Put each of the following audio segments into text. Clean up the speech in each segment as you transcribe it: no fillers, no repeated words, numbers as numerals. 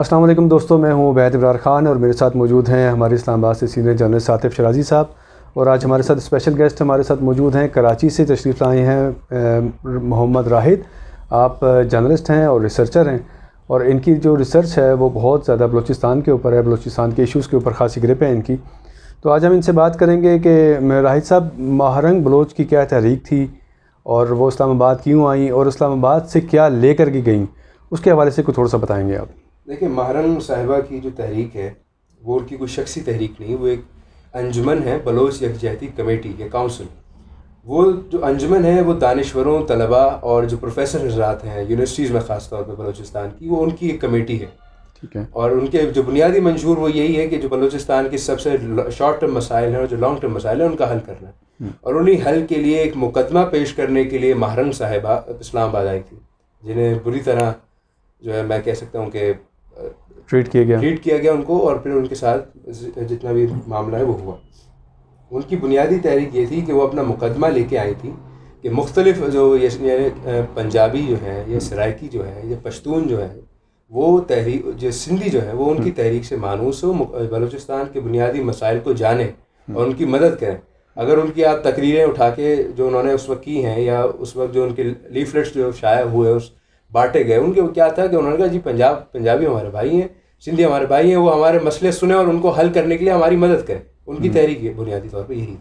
السلام علیکم دوستو، میں ہوں عبید ابرار خان اور میرے ساتھ موجود ہیں ہمارے اسلام آباد سے سینئر جرنلسٹ عاطف شرازی صاحب، اور آج ہمارے ساتھ اسپیشل گیسٹ ہمارے ساتھ موجود ہیں، کراچی سے تشریف لائے ہیں محمد راہد۔ آپ جرنلسٹ ہیں اور ریسرچر ہیں، اور ان کی جو ریسرچ ہے وہ بہت زیادہ بلوچستان کے اوپر ہے، بلوچستان کے ایشوز کے اوپر خاصی گرپ ہے ان کی۔ تو آج ہم ان سے بات کریں گے کہ راہد صاحب، ماہرنگ بلوچ کی کیا تحریک تھی اور وہ اسلام آباد کیوں آئیں اور اسلام آباد سے کیا لے کر کے گئیں، اس کے حوالے سے کچھ تھوڑا سا بتائیں گے آپ؟ دیکھیں، ماہرنگ صاحبہ کی جو تحریک ہے وہ ان کی کوئی شخصی تحریک نہیں، وہ ایک انجمن ہے، بلوچ یکجہتی کمیٹی یا کونسل۔ وہ جو انجمن ہے وہ دانشوروں، طلباء اور جو پروفیسر حضرات ہیں یونیورسٹیز میں خاص طور پہ بلوچستان کی، وہ ان کی ایک کمیٹی ہے۔ ٹھیک ہے۔ اور ان کے جو بنیادی منشور وہ یہی ہے کہ جو بلوچستان کے سب سے شارٹ ٹرم مسائل ہیں اور جو لانگ ٹرم مسائل ہیں ان کا حل کرنا ہے، اور انہیں حل کے لیے ایک مقدمہ پیش کرنے کے لیے ماہرنگ صاحبہ اسلام آباد آئی تھی، جنہیں بری طرح جو ہے میں کہہ سکتا ہوں کہ ٹریٹ کیا گیا ان کو، اور پھر ان کے ساتھ جتنا بھی معاملہ ہے وہ ہوا۔ ان کی بنیادی تحریک یہ تھی کہ وہ اپنا مقدمہ لے کے آئی تھی کہ مختلف جو پنجابی جو ہے یا سرائکی جو ہے یا پشتون جو ہے، وہ تحریک جو سندھی جو ہے وہ ان کی تحریک سے مانوس ہو، بلوچستان کے بنیادی مسائل کو جانیں اور ان کی مدد کریں۔ اگر ان کی آپ تقریریں اٹھا کے جو انہوں نے اس وقت کی ہیں، یا اس وقت جو ان کے لیفلیٹس جو شائع ہوئے اس بانٹے گئے، ان کے کیا تھا کہ انہوں نے کہا جی پنجابی ہمارے بھائی ہیں، سندھی ہمارے بھائی ہیں، وہ ہمارے مسئلے سنیں اور ان کو حل کرنے کے لیے ہماری مدد کریں۔ ان کی تحریک یہ بنیادی طور پہ یہی تھی،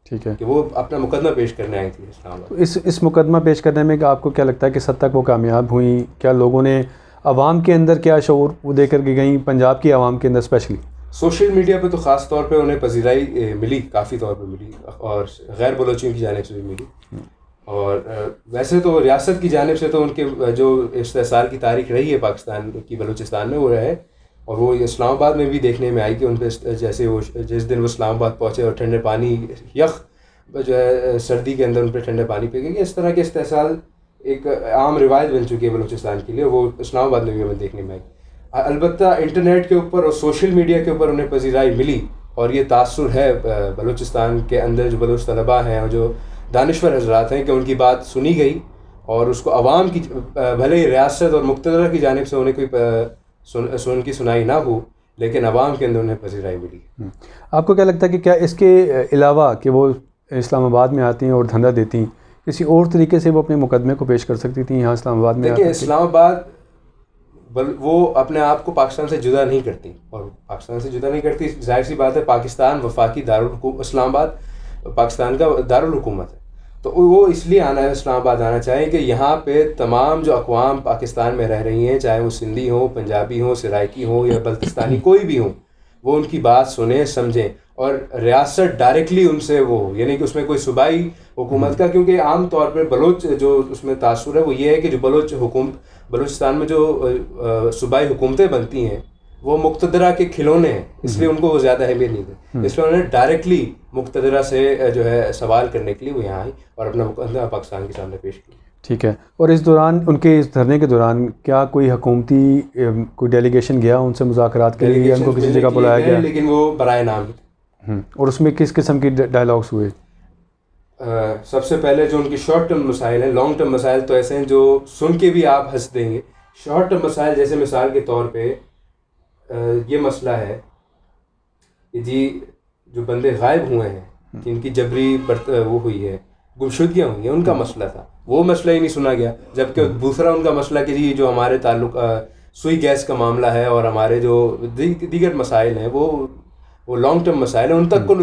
ٹھیک ہے، کہ وہ اپنا مقدمہ پیش کرنے آئی تھی اسلام آباد۔ تو اس مقدمہ پیش کرنے میں آپ کو کیا لگتا ہے کہ کس حد تک وہ کامیاب ہوئیں؟ کیا لوگوں نے عوام کے اندر کیا شعور وہ دے کر کے گئیں، پنجاب کی عوام کے اندر اسپیشلی؟ سوشل میڈیا پہ تو خاص طور پہ انہیں پذیرائی ملی، کافی طور پہ ملی، اور غیر بلوچیوں کی جانب سے بھی ملی۔ اور ویسے تو ریاست کی جانب سے تو ان کے جو استحصال کی تاریخ رہی ہے پاکستان کی بلوچستان میں وہ رہے، اور وہ اسلام آباد میں بھی دیکھنے میں آئی کہ ان پہ جیسے وہ جس دن وہ اسلام آباد پہنچے اور ٹھنڈے پانی یخ جو ہے سردی کے اندر ان پہ ٹھنڈے پانی پہ گئے، اس طرح کے استحصال ایک عام روایت بن چکی ہے بلوچستان کے لیے، وہ اسلام آباد میں بھی ہمیں دیکھنے میں آئی۔ البتہ انٹرنیٹ کے اوپر اور سوشل میڈیا کے اوپر انہیں پذیرائی ملی، اور یہ تاثر ہے بلوچستان کے اندر جو بلوچ طلباء ہیں اور جو دانشور حضرات ہیں کہ ان کی بات سنی گئی، اور اس کو عوام کی بھلے ہی ریاست اور مقتدرہ کی جانب سے انہیں کوئی کی سنائی نہ ہو، لیکن عوام کے اندر انہیں پذیرائی ملی۔ آپ کو کیا لگتا ہے کہ کیا اس کے علاوہ کہ وہ اسلام آباد میں آتی ہیں اور دھندا دیتی ہیں، کسی اور طریقے سے وہ اپنے مقدمے کو پیش کر سکتی تھیں یہاں اسلام آباد میں؟ دیکھیں، اسلام آباد وہ اپنے آپ کو پاکستان سے جدا نہیں کرتی، اور پاکستان سے جدا نہیں کرتی، ظاہر سی بات ہے، پاکستان وفاقی اسلام آباد پاکستان کا دارالحکومت ہے، تو وہ اس لیے آنا ہے، اسلام آباد آنا چاہیے کہ یہاں پہ تمام جو اقوام پاکستان میں رہ رہی ہیں، چاہے وہ سندھی ہوں، پنجابی ہوں، سرائکی ہوں یا بلتستانی کوئی بھی ہوں، وہ ان کی بات سنیں، سمجھیں، اور ریاست ڈائریکٹلی ان سے وہ ہو، یعنی کہ اس میں کوئی صوبائی حکومت کا، کیونکہ عام طور پہ بلوچ جو اس میں تاثر ہے وہ یہ ہے کہ جو بلوچستان میں جو صوبائی حکومتیں بنتی ہیں وہ مقتدرہ کے کھلونے ہیں، اس لیے ان کو وہ زیادہ اہمیت نہیں دے، اس لیے انہوں نے ڈائریکٹلی مقتدرہ سے جو ہے سوال کرنے کے لیے وہ یہاں آئی اور اپنا مقدمہ پاکستان کے سامنے پیش کیا۔ ٹھیک ہے، اور اس دوران ان کے اس دھرنے کے دوران کیا کوئی حکومتی کوئی ڈیلیگیشن گیا ان سے مذاکرات کے لیے، ان کو کسی جگہ بلایا گیا؟ لیکن وہ برائے نام تھے۔ اور اس میں کس قسم کی ڈائلاگس ہوئے؟ سب سے پہلے جو ان کی شارٹ ٹرم مسائل ہیں، لانگ ٹرم مسائل تو ایسے ہیں جو سن کے بھی آپ ہنس دیں گے۔ شارٹ ٹرم مسائل جیسے مثال کے طور پہ یہ مسئلہ ہے کہ جی جو بندے غائب ہوئے ہیں، جن کی جبری وہ ہوئی ہے، گمشدگیاں ہوئی ہیں، ان کا مسئلہ تھا، وہ مسئلہ ہی نہیں سنا گیا۔ جبکہ دوسرا ان کا مسئلہ کہ جی جو ہمارے تعلق سوئی گیس کا معاملہ ہے اور ہمارے جو دیگر مسائل ہیں وہ لانگ ٹرم مسائل ہیں، ان تک کو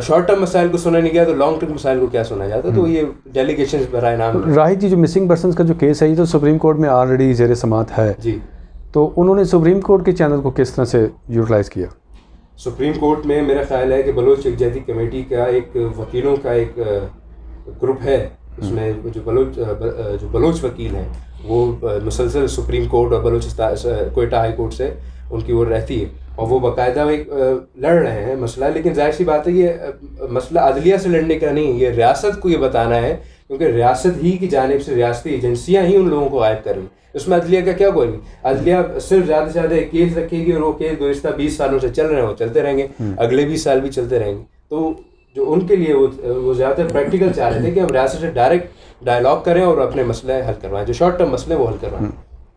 شارٹ ٹرم مسائل کو سنا نہیں گیا، تو لانگ ٹرم مسائل کو کیا سنا جاتا؟ تو یہ ڈیلیگیشن برائے نام۔ راہد جی، جو مسنگ پرسنس کا جو کیس ہے یہ تو سپریم کورٹ میں آلریڈی زیر سماعت ہے جی، تو انہوں نے سپریم کورٹ کے چینل کو کس طرح سے یوٹیلائز کیا؟ سپریم کورٹ میں میرا خیال ہے کہ بلوچ یکجہتی کمیٹی کا ایک وکیلوں کا ایک گروپ ہے، اس میں جو بلوچ وکیل ہیں وہ مسلسل سپریم کورٹ اور بلوچستان کوئٹہ ہائی کورٹ سے ان کی وہ رہتی ہے، اور وہ باقاعدہ ایک لڑ رہے ہیں مسئلہ۔ لیکن ظاہر سی بات ہے یہ مسئلہ عدلیہ سے لڑنے کا نہیں، یہ ریاست کو یہ بتانا ہے، کیونکہ ریاست ہی کی جانب سے ریاستی ایجنسیاں ہی ان لوگوں کو غائب کر رہی ہیں، اس میں عدلیہ کا کیا کوئی نہیں۔ عدلیہ صرف زیادہ سے زیادہ ایک کیس رکھے گی، اور وہ کیس گزشتہ 20 سالوں سے چل رہے ہیں، وہ چلتے رہیں گے، اگلے 20 سال بھی چلتے رہیں گے۔ تو جو ان کے لیے وہ زیادہ پریکٹیکل چاہ رہے تھے کہ ہم ریاست سے ڈائریکٹ ڈائلاگ کریں اور اپنے مسئلے حل کروائیں، جو شارٹ ٹرم مسئلے وہ حل کروائیں۔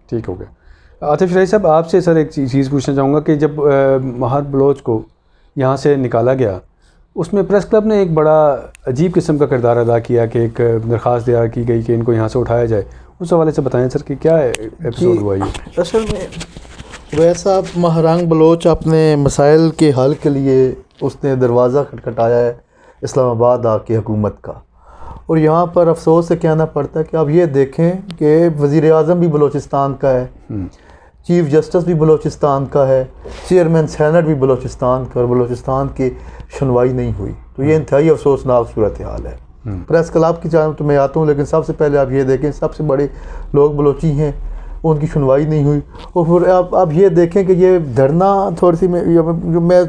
ٹھیک ہو گیا۔ عاطف شرازی صاحب آپ سے سر ایک چیز پوچھنا چاہوں گا کہ جب ماہر بلوچ کو یہاں سے نکالا گیا اس میں پریس کلب نے ایک بڑا عجیب قسم کا کردار ادا کیا کہ ایک درخواست دیا کی گئی کہ ان کو یہاں سے اٹھایا جائے. اس حوالے سے بتائیں سر کہ کیا ایپیسوڈ ہوا یہ؟ اصل میں ویسا مہرنگ بلوچ اپنے مسائل کے حل کے لیے اس نے دروازہ کھٹکھٹایا ہے اسلام آباد آ کے حکومت کا. اور یہاں پر افسوس سے کہنا پڑتا ہے کہ اب یہ دیکھیں کہ وزیر اعظم بھی بلوچستان کا ہے, چیف جسٹس بھی بلوچستان کا ہے, چیئرمین سینٹ بھی بلوچستان کا, اور بلوچستان کی سنوائی نہیں ہوئی. تو یہ انتہائی افسوسناک صورتحال ہے. پریس کلب کی جانب تو میں آتا ہوں, لیکن سب سے پہلے آپ یہ دیکھیں سب سے بڑے لوگ بلوچی ہیں, ان کی سنوائی نہیں ہوئی. اور پھر آپ یہ دیکھیں کہ یہ دھرنا تھوڑی سی میں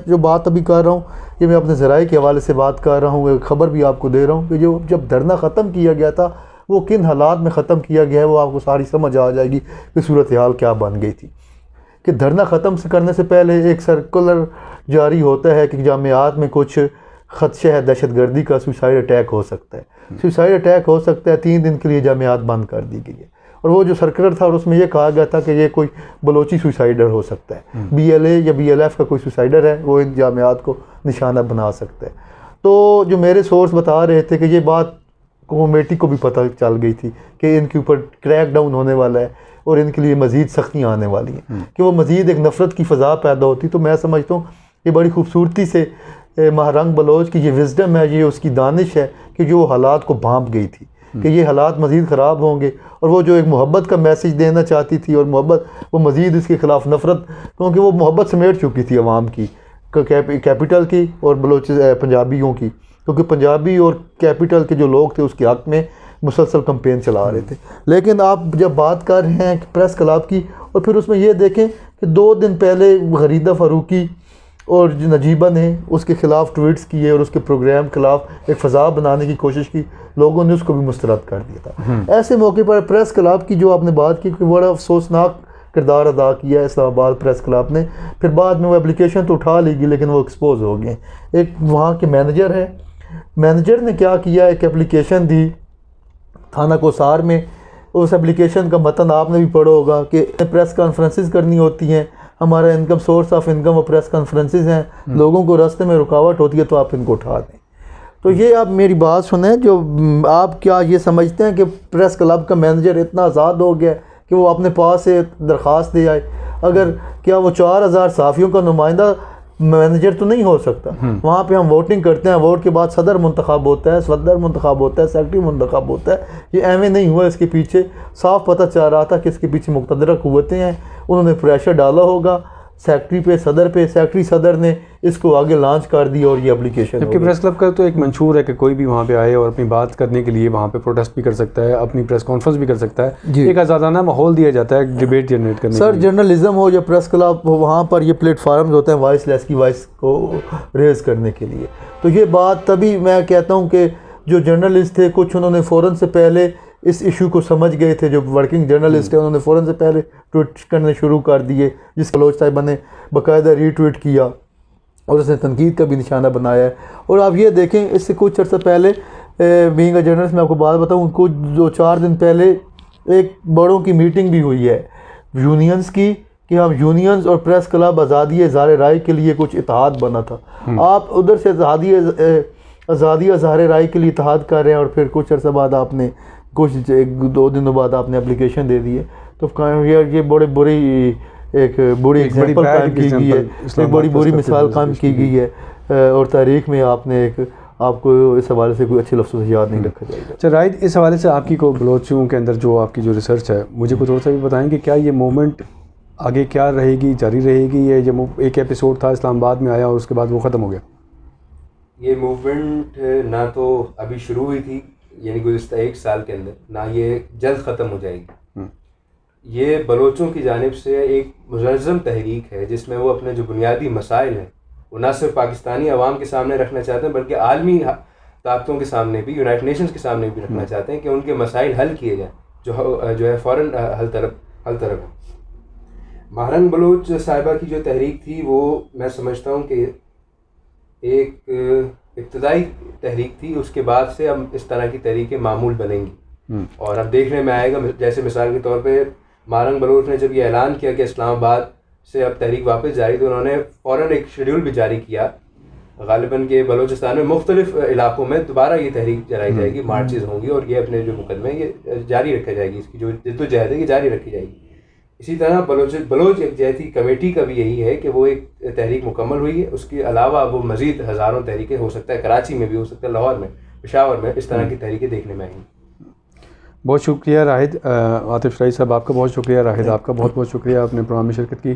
جو بات ابھی کر رہا ہوں یہ میں اپنے ذرائع کے حوالے سے بات کر رہا ہوں, ایک خبر بھی آپ کو دے رہا ہوں کہ جب دھرنا ختم کیا گیا تھا وہ کن حالات میں ختم کیا گیا ہے وہ آپ کو ساری سمجھ آ جائے گی کہ صورتحال کیا بن گئی تھی. کہ دھرنا ختم کرنے سے پہلے ایک سرکولر جاری ہوتا ہے کہ جامعات میں کچھ خدشہ ہے دہشت گردی کا, سوسائڈ اٹیک ہو سکتا ہے, سوسائڈ اٹیک ہو سکتا ہے. 3 دن کے لیے جامعات بند کر دی گئی ہے. اور وہ جو سرکولر تھا اور اس میں یہ کہا گیا تھا کہ یہ کوئی بلوچی سوسائڈر ہو سکتا ہے, BLA یا BLF کا کوئی سوسائڈر ہے وہ ان جامعات کو نشانہ بنا سکتا ہے. تو جو میرے سورس بتا رہے تھے کہ یہ بات کمیٹی کو بھی پتہ چل گئی تھی کہ ان کے اوپر کریک ڈاؤن ہونے والا ہے اور ان کے لیے مزید سختیاں آنے والی ہیں, کہ وہ مزید ایک نفرت کی فضا پیدا ہوتی. تو میں سمجھتا ہوں یہ بڑی خوبصورتی سے مہرنگ بلوچ کی یہ وزڈم ہے, یہ اس کی دانش ہے کہ جو حالات کو بھانپ گئی تھی کہ یہ حالات مزید خراب ہوں گے. اور وہ جو ایک محبت کا میسیج دینا چاہتی تھی اور محبت وہ مزید اس کے خلاف نفرت, کیونکہ وہ محبت سمیٹ چکی تھی عوام کی, کیپٹل کی اور پنجابیوں کی, کیونکہ پنجابی اور کیپٹل کے جو لوگ تھے اس کے حق میں مسلسل کمپین چلا رہے تھے. لیکن آپ جب بات کر رہے ہیں پریس کلب کی, اور پھر اس میں یہ دیکھیں کہ 2 دن پہلے غریدہ فاروقی اور جو نجیبہ نے اس کے خلاف ٹویٹس کیے اور اس کے پروگرام کے خلاف ایک فضا بنانے کی کوشش کی, لوگوں نے اس کو بھی مسترد کر دیا تھا. ایسے موقع پر پریس کلب کی جو آپ نے بات کی کہ بڑا افسوسناک کردار ادا کیا ہے اسلام آباد پریس کلب نے. پھر بعد میں وہ اپلیکیشن تو اٹھا لی گی لیکن وہ ایکسپوز ہو گئے. ایک وہاں کے مینیجر ہے, مینیجر نے کیا کیا, ایک اپلیکیشن دی تھانہ کوسار میں. اس اپلیکیشن کا متن آپ نے بھی پڑھا ہوگا کہ پریس کانفرنسز کرنی ہوتی ہیں, ہمارا انکم سورس آف انکم وہ پریس کانفرنسز ہیں, لوگوں کو راستے میں رکاوٹ ہوتی ہے تو آپ ان کو اٹھا دیں. تو یہ آپ میری بات سنیں, جو آپ کیا یہ سمجھتے ہیں کہ پریس کلب کا مینیجر اتنا آزاد ہو گیا کہ وہ اپنے پاس سے درخواست دے آئے؟ اگر کیا وہ 4000 صحافیوں کا نمائندہ مینیجر تو نہیں ہو سکتا؟ وہاں پہ ہم ووٹنگ کرتے ہیں, ووٹ کے بعد صدر منتخب ہوتا ہے, صدر منتخب ہوتا ہے, سیکرٹری منتخب ہوتا ہے. یہ ایویں نہیں ہوا, اس کے پیچھے صاف پتہ چل رہا تھا کہ اس کے پیچھے مقتدرہ قوتیں ہیں, انہوں نے پریشر ڈالا ہوگا سیکرٹری پہ, صدر پہ. سیکرٹری صدر نے اس کو آگے لانچ کر دی اور یہ اپلیکیشن. جبکہ پریس کلب کا تو ایک منشور ہے کہ کوئی بھی وہاں پہ آئے اور اپنی بات کرنے کے لیے وہاں پہ پروٹیسٹ بھی کر سکتا ہے, اپنی پریس کانفرنس بھی کر سکتا ہے. ایک آزادانہ ماحول دیا جاتا ہے ڈیبیٹ جنریٹ کرنے کے لیے. سر جرنلزم ہو یا پریس کلب ہو, وہاں پر یہ پلیٹ فارمز ہوتے ہیں وائس لیس کی وائس کو ریز کرنے کے لیے. تو یہ بات تبھی میں کہتا ہوں کہ جو جرنلسٹ تھے کچھ انہوں نے فوراً سے پہلے اس ایشو کو سمجھ گئے تھے, جو ورکنگ جرنلسٹ ہیں انہوں نے فوراً سے پہلے ٹویٹ کرنے شروع کر دیے, جس بلوچ صاحبہ نے باقاعدہ ری ٹویٹ کیا اور اس نے تنقید کا بھی نشانہ بنایا ہے. اور آپ یہ دیکھیں اس سے کچھ عرصہ پہلے بینگ اے جرنلسٹ میں آپ کو بات بتاؤں, کچھ 2-4 دن پہلے ایک بڑوں کی میٹنگ بھی ہوئی ہے یونینز کی کہ ہم یونینز اور پریس کلب آزادی اظہار رائے کے لیے کچھ اتحاد بنا تھا. آپ ادھر سے آزادی اظہار رائے کے لیے اتحاد کر رہے ہیں اور پھر کچھ عرصہ بعد آپ نے کچھ 1-2 دنوں بعد آپ نے اپلیکیشن دے دی ہے. تو یہ بڑی بری ایگزامپل قائم کی گئی ہے, ایک بڑی بری مثال قائم کی گئی ہے, اور تاریخ میں آپ نے ایک آپ کو اس حوالے سے کوئی اچھے لفظوں سے یاد نہیں رکھا جائے گا. اچھا رائٹ, اس حوالے سے آپ کی کو بلوچیوں کے اندر جو آپ کی جو ریسرچ ہے مجھے کو تھوڑا سا بھی بتائیں کہ کیا یہ موومنٹ آگے کیا رہے گی, جاری رہے گی, یہ جو ایک ایپیسوڈ تھا اسلام آباد میں آیا اور اس کے بعد وہ ختم ہو گیا؟ یہ موومنٹ نہ تو ابھی شروع ہوئی تھی یعنی گزشتہ 1 سال کے اندر, نہ یہ جلد ختم ہو جائے گی. یہ بلوچوں کی جانب سے ایک منظم تحریک ہے جس میں وہ اپنے جو بنیادی مسائل ہیں وہ نہ صرف پاکستانی عوام کے سامنے رکھنا چاہتے ہیں بلکہ عالمی طاقتوں کے سامنے بھی, یونائٹڈ نیشنز کے سامنے بھی رکھنا چاہتے ہیں کہ ان کے مسائل حل کیے جائیں جو ہے فوراً حل طلب ہے. مہرنگ بلوچ صاحبہ کی جو تحریک تھی وہ میں سمجھتا ہوں کہ ایک ابتدائی تحریک تھی, اس کے بعد سے اب اس طرح کی تحریکیں معمول بنیں گی. اور اب دیکھنے میں آئے گا, جیسے مثال کے طور پہ مہرنگ بلوچ نے جب یہ اعلان کیا کہ اسلام آباد سے اب تحریک واپس جاری، تو انہوں نے فوراً ایک شیڈول بھی جاری کیا، غالباً کہ بلوچستان میں مختلف علاقوں میں دوبارہ یہ تحریک چلائی جائے گی، مارچز ہوں گی، اور یہ اپنے جو مقدمے ہیں یہ جاری رکھا جائے گی، اس کی جو جدوجہد ہے یہ جاری رکھی جائے گی۔ اسی طرح بلوچ یکجہتی کمیٹی کا بھی یہی ہے کہ وہ ایک تحریک مکمل ہوئی ہے، اس کے علاوہ وہ مزید ہزاروں تحریکیں، ہو سکتا ہے کراچی میں بھی، ہو سکتا ہے لاہور میں، پشاور میں اس طرح کی تحریکیں دیکھنے میں آئیں گی۔ بہت شکریہ راہد، عاطف شراحی صاحب آپ کا بہت شکریہ، راہد آپ کا بہت بہت شکریہ، آپ نے پروگرام میں شرکت کی۔